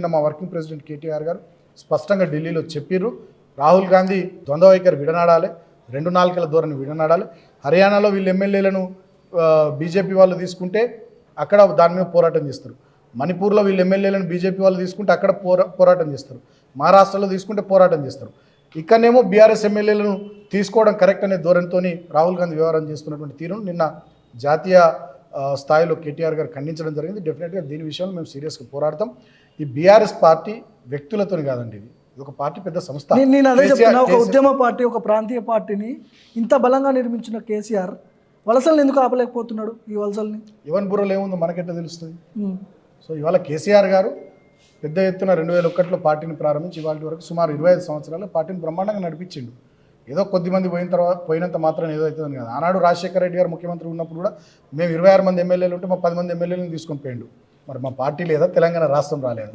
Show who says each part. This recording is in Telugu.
Speaker 1: నిన్న మా వర్కింగ్ ప్రెసిడెంట్ కేటీఆర్ గారు స్పష్టంగా ఢిల్లీలో చెప్పిర్రు, రాహుల్ గాంధీ ద్వంద్వ వైఖరి విడనాడాలి, 2 నాలుకల ధోరణి విడనాడాలి. హర్యానాలో వీళ్ళు ఎమ్మెల్యేలను బీజేపీ వాళ్ళు తీసుకుంటే అక్కడ దాని మీద పోరాటం చేస్తారు. మణిపూర్లో వీళ్ళు ఎమ్మెల్యేలను బీజేపీ వాళ్ళు తీసుకుంటే అక్కడ పోరాటం చేస్తారు. మహారాష్ట్రలో తీసుకుంటే పోరాటం చేస్తారు. ఇక్కడనేమో బీఆర్ఎస్ ఎమ్మెల్యేలను తీసుకోవడం కరెక్ట్ అనే ధోరణితో రాహుల్ గాంధీ వ్యవహారం చేస్తున్నటువంటి తీరును నిన్న జాతీయ స్థాయిలో కేటీఆర్ గారు ఖండించడం జరిగింది. డెఫినెట్గా దీని విషయంలో మేము సీరియస్గా పోరాడతాం. ఈ బీఆర్ఎస్ పార్టీ వ్యక్తులతో కాదండి, ఇది ఒక పార్టీ, పెద్ద సంస్థ.
Speaker 2: నేను అదే చెప్తున్నా, ఒక ఉద్యమ పార్టీ, ఒక ప్రాంతీయ పార్టీని ఇంత బలంగా నిర్మించిన కేసీఆర్ వలసలను ఎందుకు ఆపలేకపోతున్నాడు? ఈ వలసల్ని
Speaker 1: యువన్ బుర్రలో ఏముందో మనకెట్లా తెలుస్తుంది? సో ఇవాళ కేసీఆర్ గారు పెద్ద ఎత్తున 2001లో పార్టీని ప్రారంభించి ఇవాళ వరకు సుమారు 25 సంవత్సరాలు పార్టీని బ్రహ్మాండంగా నడిపించిండు. ఏదో కొద్దిమంది పోయినంత మాత్రం ఏదో అవుతుందని కాదు. ఆనాడు రాజశేఖర రెడ్డి గారు ముఖ్యమంత్రి ఉన్నప్పుడు కూడా మేము 26 మంది ఎమ్మెల్యేలు ఉంటే మా 10 మంది ఎమ్మెల్యేలను తీసుకొని పోయిండు. మరి మా పార్టీ లేదా, తెలంగాణ రాష్ట్రం రాలేదు.